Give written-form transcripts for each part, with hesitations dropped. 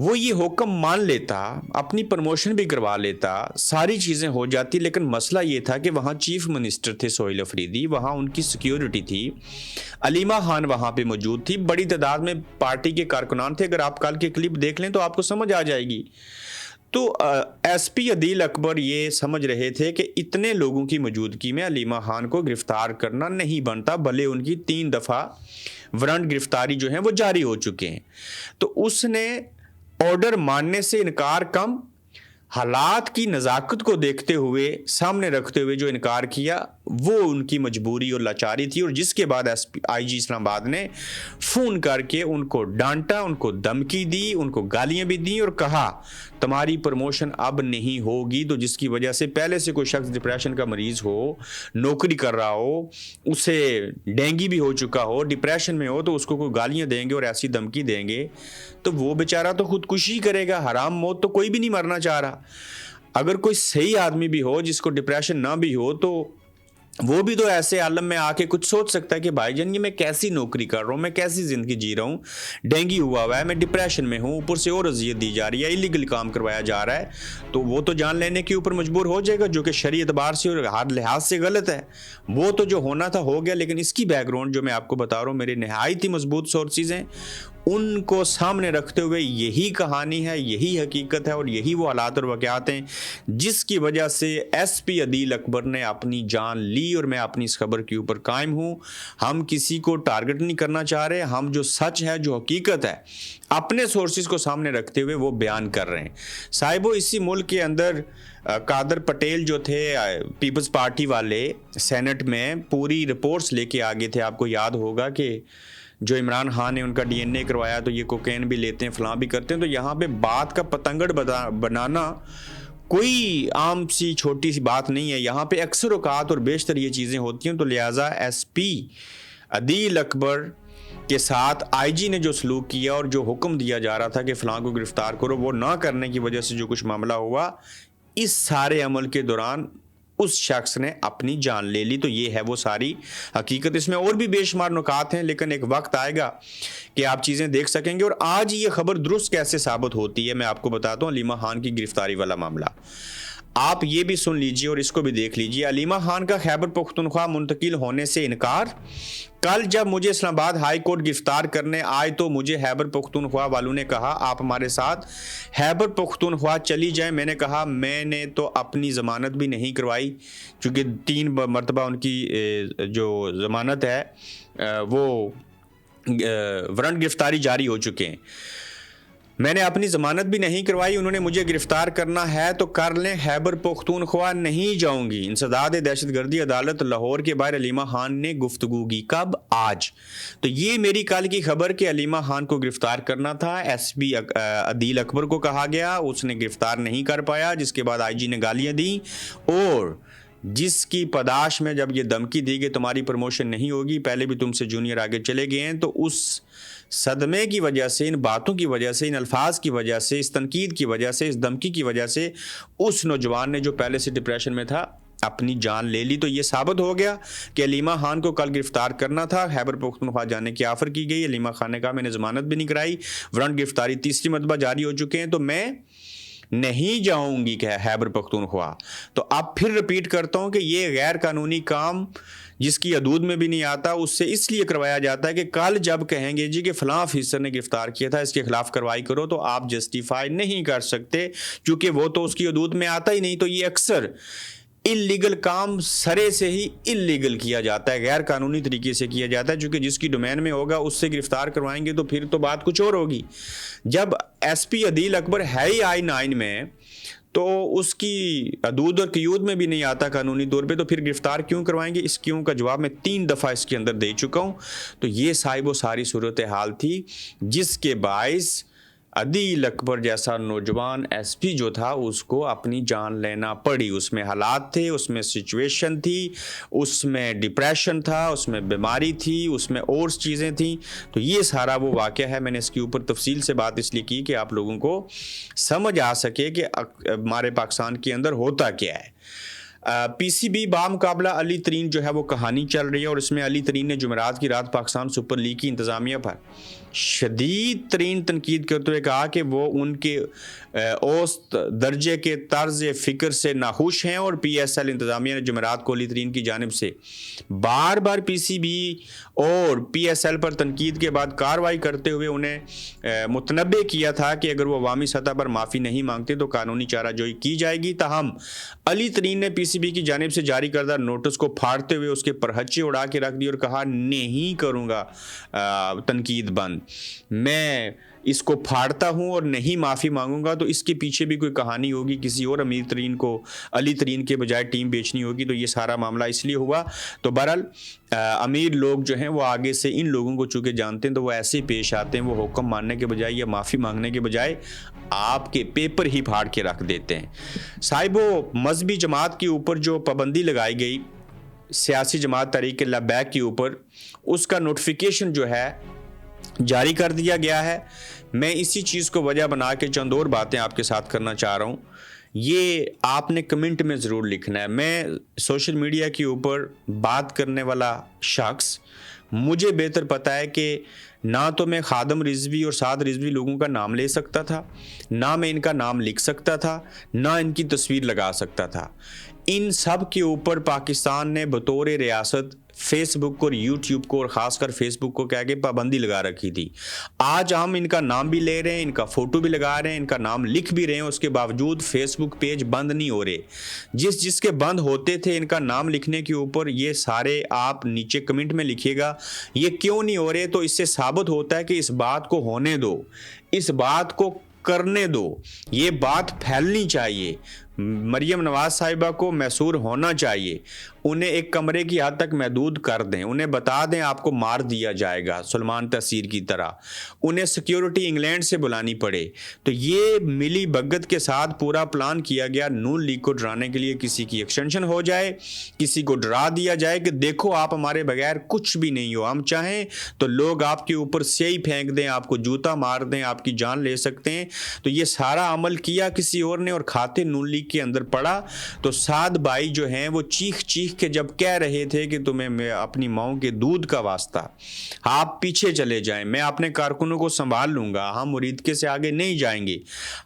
وہ یہ حکم مان لیتا، اپنی پروموشن بھی کروا لیتا، ساری چیزیں ہو جاتی، لیکن مسئلہ یہ تھا کہ وہاں چیف منسٹر تھے سہیل افریدی، وہاں ان کی سیکیورٹی تھی، علیمہ خان وہاں پہ موجود تھی، بڑی تعداد میں پارٹی کے کارکنان تھے. اگر آپ کل کے کلپ دیکھ لیں تو آپ کو سمجھ آ جائے گی. تو ایس پی عدیل اکبر یہ سمجھ رہے تھے کہ اتنے لوگوں کی موجودگی میں علیمہ خان کو گرفتار کرنا نہیں بنتا، بھلے ان کی 3 دفعہ وارنٹ گرفتاری جو ہیں وہ جاری ہو چکے ہیں. تو اس نے آرڈر ماننے سے انکار کم، حالات کی نزاکت کو دیکھتے ہوئے سامنے رکھتے ہوئے جو انکار کیا وہ ان کی مجبوری اور لاچاری تھی، اور جس کے بعد آئی جی اسلام آباد نے فون کر کے ان کو ڈانٹا، ان کو دھمکی دی، ان کو گالیاں بھی دیں اور کہا تمہاری پروموشن اب نہیں ہوگی. تو جس کی وجہ سے پہلے سے کوئی شخص ڈپریشن کا مریض ہو، نوکری کر رہا ہو، اسے ڈینگی بھی ہو چکا ہو، ڈپریشن میں ہو، تو اس کو کوئی گالیاں دیں گے اور ایسی دھمکی دیں گے تو وہ بیچارہ تو خودکشی کرے گا. حرام موت تو کوئی بھی نہیں مرنا چاہ رہا. اگر کوئی صحیح آدمی بھی ہو جس کو ڈپریشن نہ بھی ہو تو وہ بھی تو ایسے عالم میں آ کے کچھ سوچ سکتا ہے کہ بھائی جان یہ میں کیسی نوکری کر رہا ہوں، میں کیسی زندگی جی رہا ہوں، ڈینگی ہوا ہے، میں ڈپریشن میں ہوں، اوپر سے اور اذیت دی جا رہی ہے، ایلیگل کام کروایا جا رہا ہے، تو وہ تو جان لینے کے اوپر مجبور ہو جائے گا، جو کہ شرعی اعتبار سے اور ہر لحاظ سے غلط ہے. وہ تو جو ہونا تھا ہو گیا، لیکن اس کی بیک گراؤنڈ جو میں آپ کو بتا رہا ہوں میری نہایت ہی مضبوط سورسز ہیں، ان کو سامنے رکھتے ہوئے یہی کہانی ہے، یہی حقیقت ہے اور یہی وہ حالات اور واقعات ہیں جس کی وجہ سے ایس پی عدیل اکبر نے اپنی جان لی. اور میں اپنی اس خبر کے اوپر قائم ہوں. ہم کسی کو ٹارگٹ نہیں کرنا چاہ رہے، ہم جو سچ ہے، جو حقیقت ہے، اپنے سورسز کو سامنے رکھتے ہوئے وہ بیان کر رہے ہیں. صاحبو، اسی ملک کے اندر قادر پٹیل جو تھے پیپلز پارٹی والے، سینٹ میں پوری رپورٹس لے کے آگے تھے. آپ کو یاد ہوگا کہ جو عمران خان نے ان کا ڈی این اے کروایا تو یہ کوکین بھی لیتے ہیں، فلاں بھی کرتے ہیں. تو یہاں پہ بات کا پتنگڑ بنانا کوئی عام سی چھوٹی سی بات نہیں ہے. یہاں پہ اکثر اوقات اور بیشتر یہ چیزیں ہوتی ہیں. تو لہٰذا ایس پی عدیل اکبر کے ساتھ آئی جی نے جو سلوک کیا اور جو حکم دیا جا رہا تھا کہ فلاں کو گرفتار کرو، وہ نہ کرنے کی وجہ سے جو کچھ معاملہ ہوا، اس سارے عمل کے دوران اس شخص نے اپنی جان لے لی. تو یہ ہے وہ ساری حقیقت. اس میں اور بھی بے شمار نکات ہیں، لیکن ایک وقت آئے گا کہ آپ چیزیں دیکھ سکیں گے. اور آج یہ خبر درست کیسے ثابت ہوتی ہے میں آپ کو بتاتا ہوں. علیمہ خان کی گرفتاری والا معاملہ آپ یہ بھی سن لیجئے اور اس کو بھی دیکھ لیجئے. علیمہ خان کا خیبر پختونخوا منتقل ہونے سے انکار. کل جب مجھے اسلام آباد ہائی کورٹ گرفتار کرنے آئے تو مجھے خیبر پختونخوا والوں نے کہا آپ ہمارے ساتھ خیبر پختونخوا چلی جائیں. میں نے کہا میں نے تو اپنی ضمانت بھی نہیں کروائی، چونکہ 3 مرتبہ ان کی جو ضمانت ہے وہ وارنٹ گرفتاری جاری ہو چکے ہیں. میں نے اپنی ضمانت بھی نہیں کروائی. انہوں نے مجھے گرفتار کرنا ہے تو کر لیں، خیبر پختونخوا نہیں جاؤں گی. انسداد دہشت گردی عدالت لاہور کے باہر علیمہ خان نے گفتگو کی. کب؟ آج. تو یہ میری کل کی خبر کہ علیمہ خان کو گرفتار کرنا تھا. ایس پی عدیل اکبر کو کہا گیا، اس نے گرفتار نہیں کر پایا، جس کے بعد آئی جی نے گالیاں دیں اور جس کی پاداش میں جب یہ دھمکی دی کہ تمہاری پروموشن نہیں ہوگی، پہلے بھی تم سے جونیئر آگے چلے گئے ہیں. تو اس صدمے کی وجہ سے، ان باتوں کی وجہ سے، ان الفاظ کی وجہ سے، اس تنقید کی وجہ سے، اس دھمکی کی وجہ سے اس نوجوان نے جو پہلے سے ڈپریشن میں تھا اپنی جان لے لی. تو یہ ثابت ہو گیا کہ علیمہ خان کو کل گرفتار کرنا تھا. خیبر پختونخوا جانے کی آفر کی گئی. علیمہ خان نے کہا میں نے ضمانت بھی نہیں کرائی، وارنٹ گرفتاری 3ری مرتبہ جاری ہو چکے ہیں، تو میں نہیں جاؤں گی کہ خیبر پختونخوا. تو اب پھر رپیٹ کرتا ہوں کہ یہ غیر قانونی کام جس کی حدود میں بھی نہیں آتا، اس سے اس لیے کروایا جاتا ہے کہ کل جب کہیں گے جی کہ فلاں آفیسر نے گرفتار کیا تھا، اس کے خلاف کارروائی کرو، تو آپ جسٹیفائی نہیں کر سکتے کیونکہ وہ تو اس کی حدود میں آتا ہی نہیں. تو یہ اکثر اللیگل کام سرے سے ہی اللیگل کیا جاتا ہے، غیر قانونی طریقے سے کیا جاتا ہے، چونکہ جس کی ڈومین میں ہوگا اس سے گرفتار کروائیں گے تو پھر تو بات کچھ اور ہوگی. جب ایس پی عدیل اکبر ہے ہی I-9 میں تو اس کی حدود اور قیود میں بھی نہیں آتا قانونی طور پہ، تو پھر گرفتار کیوں کروائیں گے؟ اس کیوں کا جواب میں 3 دفعہ اس کے اندر دے چکا ہوں. تو یہ صاحب و ساری صورتحال تھی جس کے باعث عدیل اکبر جیسا نوجوان ایس پی جو تھا اس کو اپنی جان لینا پڑی. اس میں حالات تھے، اس میں سچویشن تھی، اس میں ڈپریشن تھا، اس میں بیماری تھی، اس میں اور چیزیں تھیں. تو یہ سارا وہ واقعہ ہے. میں نے اس کے اوپر تفصیل سے بات اس لیے کی کہ آپ لوگوں کو سمجھ آ سکے کہ ہمارے پاکستان کے اندر ہوتا کیا ہے. پی سی بی بامقابلہ علی ترین جو ہے وہ کہانی چل رہی ہے، اور اس میں علی ترین نے جمعرات کی رات پاکستان سپر لیگ کی انتظامیہ پر شدید ترین تنقید کرتے ہوئے کہا کہ وہ ان کے اوسط درجے کے طرز فکر سے ناخوش ہیں، اور پی ایس ایل انتظامیہ نے جمعرات کو علی ترین کی جانب سے بار بار پی سی بی اور پی ایس ایل پر تنقید کے بعد کارروائی کرتے ہوئے انہیں متنبہ کیا تھا کہ اگر وہ عوامی سطح پر معافی نہیں مانگتے تو قانونی چارہ جوئی کی جائے گی۔ تاہم علی ترین نے پی سی بی کی جانب سے جاری کردہ نوٹس کو پھاڑتے ہوئے اس کے پرہچے اڑا کے رکھ دی اور کہا نہیں کروں گا تنقید بند، میں اس کو پھاڑتا ہوں اور نہیں معافی مانگوں گا، تو اس کے پیچھے بھی کوئی کہانی ہوگی، کسی اور امیر ترین کو علی ترین کے بجائے ٹیم بیچنی ہوگی، تو یہ سارا معاملہ اس لیے ہوا۔ تو بہرحال امیر لوگ جو ہیں وہ آگے سے ان لوگوں کو چونکہ جانتے ہیں تو وہ ایسے پیش آتے ہیں، وہ حکم ماننے کے بجائے یا معافی مانگنے کے بجائے آپ کے پیپر ہی پھاڑ کے رکھ دیتے ہیں۔ صاحبو، مذہبی جماعت کے اوپر جو پابندی لگائی گئی سیاسی جماعت تحریک لبیک کے اوپر، اس کا نوٹیفیکیشن جو ہے جاری کر دیا گیا ہے۔ میں اسی چیز کو وجہ بنا کے چند اور باتیں آپ کے ساتھ کرنا چاہ رہا ہوں، یہ آپ نے کمنٹ میں ضرور لکھنا ہے۔ میں سوشل میڈیا کے اوپر بات کرنے والا شخص، مجھے بہتر پتہ ہے کہ نہ تو میں خادم رضوی اور سعد رضوی لوگوں کا نام لے سکتا تھا، نہ میں ان کا نام لکھ سکتا تھا، نہ ان کی تصویر لگا سکتا تھا۔ ان سب کے اوپر پاکستان نے بطور ریاست فیس بک اور یوٹیوب کو، اور خاص کر فیس بک کو کہہ کے پابندی لگا رکھی تھی۔ آج ہم ان کا نام بھی لے رہے ہیں، ان کا فوٹو بھی لگا رہے ہیں، ان کا نام لکھ بھی رہے ہیں، اس کے باوجود فیس بک پیج بند نہیں ہو رہے۔ جس کے بند ہوتے تھے ان کا نام لکھنے کے اوپر، یہ سارے آپ نیچے کمنٹ میں لکھیے گا یہ کیوں نہیں ہو رہے، تو اس سے ثابت ہوتا ہے کہ اس بات کو ہونے دو، اس بات کو کرنے دو، یہ بات پھیلنی چاہیے۔ مریم نواز صاحبہ کو محصور ہونا چاہیے، انہیں ایک کمرے کی حد تک محدود کر دیں، انہیں بتا دیں آپ کو مار دیا جائے گا سلمان تحصیر کی طرح، انہیں سیکیورٹی انگلینڈ سے بلانی پڑے۔ تو یہ ملی بھگت کے ساتھ پورا پلان کیا گیا نون لیگ کو ڈرانے کے لیے، کسی کی ایکسٹینشن ہو جائے، کسی کو ڈرا دیا جائے کہ دیکھو آپ ہمارے بغیر کچھ بھی نہیں ہو، ہم چاہیں تو لوگ آپ کے اوپر سیاہی پھینک دیں، آپ کو جوتا مار دیں، آپ کی جان لے سکتے ہیں۔ تو یہ سارا عمل کیا کسی اور نے، اور کھاتے نون لیگ کے اندر پڑا۔ تو سعد بھائی جو ہیں وہ چیخ کہ جب کہہ رہے تھے کہ تمہیں میں اپنی ماؤں کے دودھ کا واسطہ آپ پیچھے چلے جائیں، میں اپنے کارکنوں کو سنبھال لوں گا، ہم مریدکے سے آگے نہیں جائیں گے،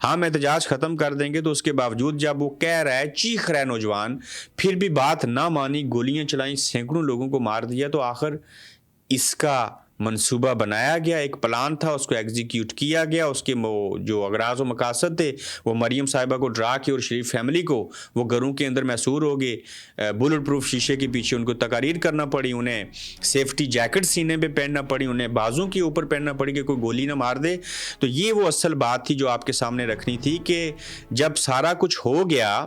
ہم احتجاج ختم کر دیں گے، تو اس کے باوجود جب وہ کہہ رہا ہے، چیخ رہا ہے نوجوان، پھر بھی بات نہ مانی، گولیاں چلائیں، سینکڑوں لوگوں کو مار دیا۔ تو آخر اس کا منصوبہ بنایا گیا، ایک پلان تھا، اس کو ایگزیکیوٹ کیا گیا، اس کے جو اغراض و مقاصد تھے وہ مریم صاحبہ کو ڈرا کے اور شریف فیملی کو وہ گھروں کے اندر محصور ہو گئے، بلٹ پروف شیشے کے پیچھے ان کو تقاریر کرنا پڑی، انہیں سیفٹی جیکٹ سینے پہ پہننا پڑی، انہیں بازوں کے اوپر پہننا پڑی کہ کوئی گولی نہ مار دے۔ تو یہ وہ اصل بات تھی جو آپ کے سامنے رکھنی تھی کہ جب سارا کچھ ہو گیا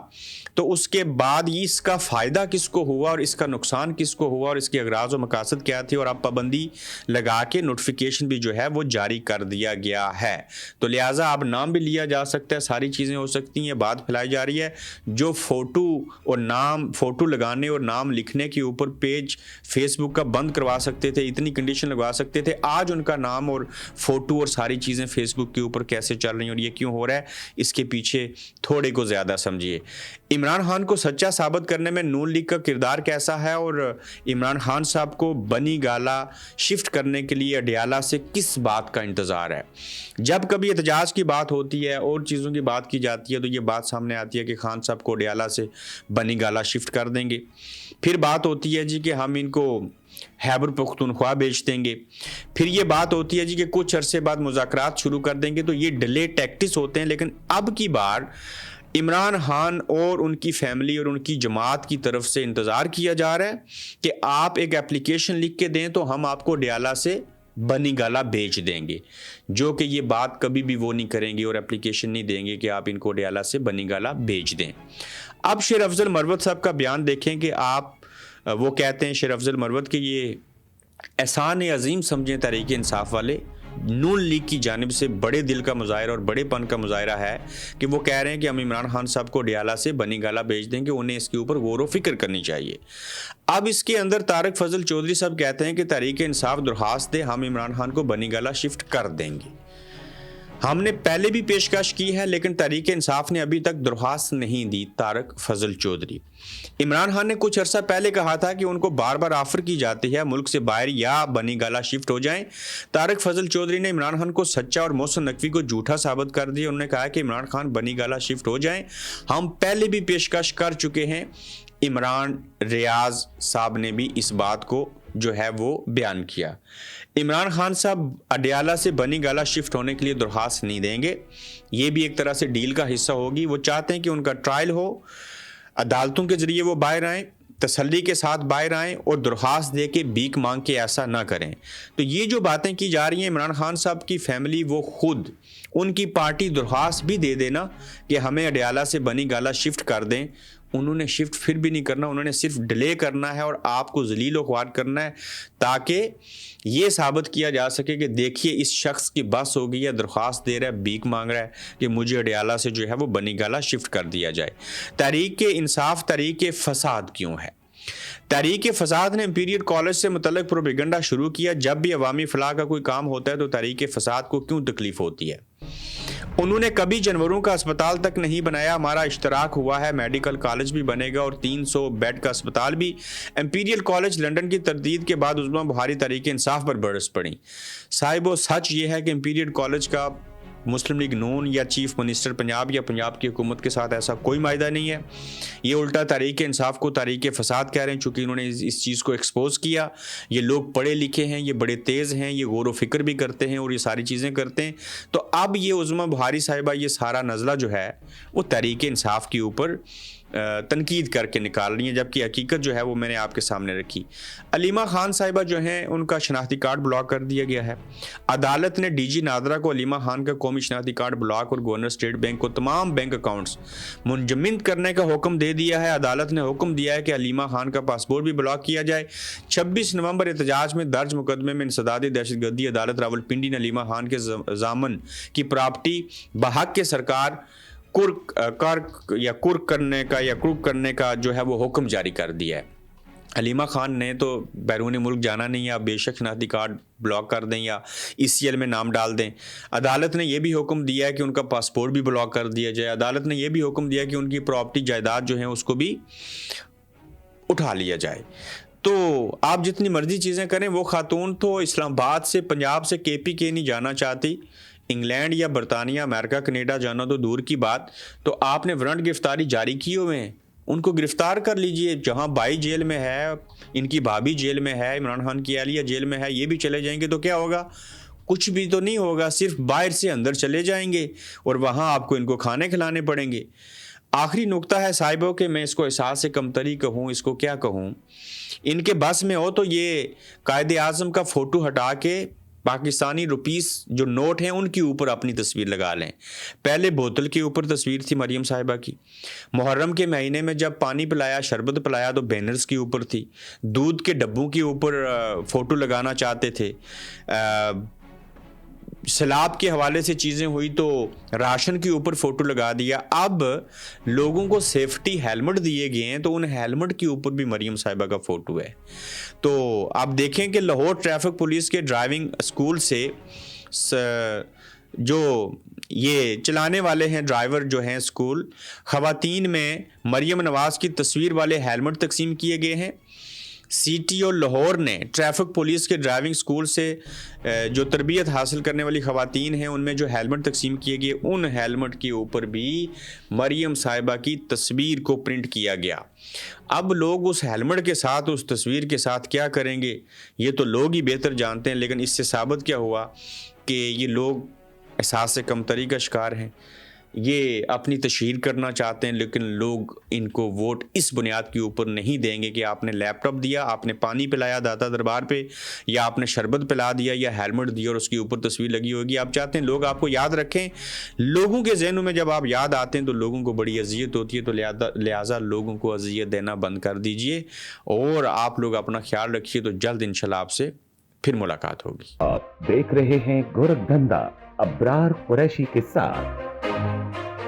تو اس کے بعد اس کا فائدہ کس کو ہوا اور اس کا نقصان کس کو ہوا، اور اس کے اغراض و مقاصد کیا تھے، اور اب پابندی لگا کے نوٹیفیکیشن بھی جو ہے وہ جاری کر دیا گیا ہے۔ تو لہٰذا اب نام بھی لیا جا سکتا ہے، ساری چیزیں ہو سکتی ہیں، بات پھیلائی جا رہی ہے۔ جو فوٹو اور نام، فوٹو لگانے اور نام لکھنے کے اوپر پیج فیس بک کا بند کروا سکتے تھے، اتنی کنڈیشن لگوا سکتے تھے، آج ان کا نام اور فوٹو اور ساری چیزیں فیس بک کے اوپر کیسے چل رہی ہیں اور یہ کیوں ہو رہا ہے، اس کے پیچھے تھوڑے کو زیادہ سمجھیے۔ عمران خان کو سچا ثابت کرنے میں نون لیگ کا کردار کیسا ہے، اور عمران خان صاحب کو بنی گالا شفٹ کرنے کے لیے اڈیالہ سے کس بات کا انتظار ہے۔ جب کبھی احتجاج کی بات ہوتی ہے اور چیزوں کی بات کی جاتی ہے تو یہ بات سامنے آتی ہے کہ خان صاحب کو اڈیالہ سے بنی گالا شفٹ کر دیں گے، پھر بات ہوتی ہے جی کہ ہم ان کو خیبر پختونخوا بیچ دیں گے، پھر یہ بات ہوتی ہے جی کہ کچھ عرصے بعد مذاکرات شروع کر دیں گے۔ تو یہ ڈیلے ٹیکٹکس ہوتے ہیں، لیکن اب کی بار عمران خان اور ان کی فیملی اور ان کی جماعت کی طرف سے انتظار کیا جا رہا ہے کہ آپ ایک اپلیکیشن لکھ کے دیں تو ہم آپ کو اڈیالہ سے بنی گالا بیچ دیں گے، جو کہ یہ بات کبھی بھی وہ نہیں کریں گے اور اپلیکیشن نہیں دیں گے کہ آپ ان کو اڈیالہ سے بنی گالا بیچ دیں۔ اب شیر افضل مروت صاحب کا بیان دیکھیں کہ وہ کہتے ہیں شیر افضل مروت کہ یہ احسان عظیم سمجھیں تحریک انصاف والے، نون لیگ کی جانب سے بڑے دل کا مظاہرہ اور بڑے پن کا مظاہرہ ہے کہ وہ کہہ رہے ہیں کہ ہم عمران خان صاحب کو اڈیالہ سے بنی گالا بیچ دیں گے، انہیں اس کے اوپر غور و فکر کرنی چاہیے۔ اب اس کے اندر طارق فضل چودھری صاحب کہتے ہیں کہ تحریک انصاف درخواست دے، ہم عمران خان کو بنی گالا شفٹ کر دیں گے۔ ہم نے پہلے بھی پیشکش کی ہے لیکن تحریک انصاف نے ابھی تک درخواست نہیں دی. طارق فضل چودھری. عمران خان نے کچھ عرصہ پہلے کہا تھا کہ ان کو بار بار آفر کی جاتی ہے ملک سے باہر یا بنی گالہ شفٹ ہو جائیں. طارق فضل چودھری نے عمران خان کو سچا اور محسن نقوی کو جھوٹا ثابت کر دیا. انہوں نے کہا کہ عمران خان بنی گالہ شفٹ ہو جائیں. ہم پہلے بھی پیشکش کر چکے ہیں. عمران ریاض صاحب نے بھی اس بات کو جو ہے وہ بیان کیا. عمران خان صاحب اڈیالہ سے بنی گالہ شفٹ ہونے کے لیے درخواست نہیں دیں گے. یہ بھی ایک طرح سے ڈیل کا حصہ ہوگی. وہ چاہتے ہیں کہ ان کا ٹرائل ہو, عدالتوں کے ذریعے وہ باہر آئیں, تسلی کے ساتھ باہر آئیں اور درخواست دے کے بھیک مانگ کے ایسا نہ کریں. تو یہ جو باتیں کی جا رہی ہیں, عمران خان صاحب کی فیملی وہ خود ان کی پارٹی درخواست بھی دے دینا کہ ہمیں اڈیالہ سے بنی گالہ شفٹ کر دیں. انہوں نے شفٹ پھر بھی نہیں کرنا, انہوں نے صرف ڈیلے کرنا ہے اور آپ کو ذلیل و خوار کرنا ہے تاکہ یہ ثابت کیا جا سکے کہ دیکھیے اس شخص کی بس ہو گئی ہے, درخواست دے رہا ہے, بھیک مانگ رہا ہے کہ مجھے اڈیالہ سے جو ہے وہ بنی گالہ شفٹ کر دیا جائے. تحریک انصاف تحریک فساد کیوں ہے؟ تحریک فساد نے امپیریل کالج سے متعلق پروپیگنڈا شروع کیا. جب بھی عوامی فلاح کا کوئی کام ہوتا ہے تو تحریک فساد کو کیوں تکلیف ہوتی ہے؟ انہوں نے کبھی جانوروں کا اسپتال تک نہیں بنایا. ہمارا اشتراک ہوا ہے, میڈیکل کالج بھی بنے گا اور 300 بیڈ کا اسپتال بھی. امپیریل کالج لنڈن کی تردید کے بعد عثمان بخاری تحریک انصاف پر برس پڑی. صاحب و سچ یہ ہے کہ امپیریل کالج کا مسلم لیگ نون یا چیف منسٹر پنجاب یا پنجاب کی حکومت کے ساتھ ایسا کوئی معاہدہ نہیں ہے. یہ الٹا تحریک انصاف کو تحریک فساد کہہ رہے ہیں چونکہ انہوں نے اس چیز کو ایکسپوز کیا. یہ لوگ پڑھے لکھے ہیں, یہ بڑے تیز ہیں, یہ غور و فکر بھی کرتے ہیں اور یہ ساری چیزیں کرتے ہیں. تو اب یہ عظمہ بخاری صاحبہ یہ سارا نزلہ جو ہے وہ تحریک انصاف کے اوپر تنقید کر کے نکال رہی ہیں, جبکہ حقیقت جو ہے وہ میں نے آپ کے سامنے رکھی. علیمہ خان صاحبہ جو ہیں ان کا شناختی کارڈ بلاک کر دیا گیا ہے. عدالت نے ڈی جی نادرا کو علیمہ خان کا قومی شناختی کارڈ بلاک اور گورنر اسٹیٹ بینک کو تمام بینک اکاؤنٹس منجمد کرنے کا حکم دے دیا ہے. عدالت نے حکم دیا ہے کہ علیمہ خان کا پاسپورٹ بھی بلاک کیا جائے. 26 نومبر احتجاج میں درج مقدمے میں انسداد دہشت گردی عدالت راولپنڈی نے علیمہ خان کے ضامن کی پراپرٹی بحق کے سرکار کرک کرنے کا جو ہے وہ حکم جاری کر دیا ہے. علیمہ خان نے تو بیرون ملک جانا نہیں ہے, آپ بے شک شناختی کارڈ بلاک کر دیں یا ECL میں نام ڈال دیں. عدالت نے یہ بھی حکم دیا ہے کہ ان کا پاسپورٹ بھی بلاک کر دیا جائے. عدالت نے یہ بھی حکم دیا کہ ان کی پراپرٹی جائیداد جو ہیں اس کو بھی اٹھا لیا جائے. تو آپ جتنی مرضی چیزیں کریں, وہ خاتون تو اسلام آباد سے پنجاب سے KPK نہیں جانا چاہتی, انگلینڈ یا برطانیہ امریکہ کینیڈا جانا تو دور کی بات. تو آپ نے وارنٹ گرفتاری جاری کیے ہوئے ہیں, ان کو گرفتار کر لیجئے. جہاں بائی جیل میں ہے, ان کی بھابھی جیل میں ہے, عمران خان کی اہلیہ جیل میں ہے, یہ بھی چلے جائیں گے تو کیا ہوگا؟ کچھ بھی تو نہیں ہوگا, صرف باہر سے اندر چلے جائیں گے اور وہاں آپ کو ان کو کھانے کھلانے پڑیں گے. آخری نقطہ ہے صاحبوں کہ میں اس کو احساس سے کمتری کہوں, اس کو کیا کہوں, ان کے بس میں ہو تو یہ قائد اعظم کا فوٹو ہٹا کے پاکستانی روپیز جو نوٹ ہیں ان کے اوپر اپنی تصویر لگا لیں. پہلے بوتل کے اوپر تصویر تھی مریم صاحبہ کی. محرم کے مہینے میں جب پانی پلایا, شربت پلایا تو بینرز کے اوپر تھی. دودھ کے ڈبوں کے اوپر فوٹو لگانا چاہتے تھے. سیلاب کے حوالے سے چیزیں ہوئی تو راشن کے اوپر فوٹو لگا دیا. اب لوگوں کو سیفٹی ہیلمٹ دیے گئے ہیں تو ان ہیلمٹ کے اوپر بھی مریم صاحبہ کا فوٹو ہے. تو آپ دیکھیں کہ لاہور ٹریفک پولیس کے ڈرائیونگ اسکول سے جو یہ چلانے والے ہیں ڈرائیور جو ہیں اسکول, خواتین میں مریم نواز کی تصویر والے ہیلمٹ تقسیم کیے گئے ہیں. CTO لاہور نے ٹریفک پولیس کے ڈرائیونگ اسکول سے جو تربیت حاصل کرنے والی خواتین ہیں ان میں جو ہیلمٹ تقسیم کیے گئے, ان ہیلمٹ کے اوپر بھی مریم صاحبہ کی تصویر کو پرنٹ کیا گیا. اب لوگ اس ہیلمٹ کے ساتھ, اس تصویر کے ساتھ کیا کریں گے یہ تو لوگ ہی بہتر جانتے ہیں. لیکن اس سے ثابت کیا ہوا کہ یہ لوگ احساس سے کمتری کا شکار ہیں. یہ اپنی تشہیر کرنا چاہتے ہیں لیکن لوگ ان کو ووٹ اس بنیاد کے اوپر نہیں دیں گے کہ آپ نے لیپ ٹاپ دیا, آپ نے پانی پلایا داتا دربار پہ, یا آپ نے شربت پلا دیا یا ہیلمٹ دیا اور اس کے اوپر تصویر لگی ہوگی. آپ چاہتے ہیں لوگ آپ کو یاد رکھیں. لوگوں کے ذہنوں میں جب آپ یاد آتے ہیں تو لوگوں کو بڑی اذیت ہوتی ہے. تو لہٰذا لوگوں کو اذیت دینا بند کر دیجئے اور آپ لوگ اپنا خیال رکھیے. تو جلد انشاءاللہ آپ سے پھر ملاقات ہوگی. آپ دیکھ رہے ہیں گورکھ دھندا ابرار قریشی کے ساتھ.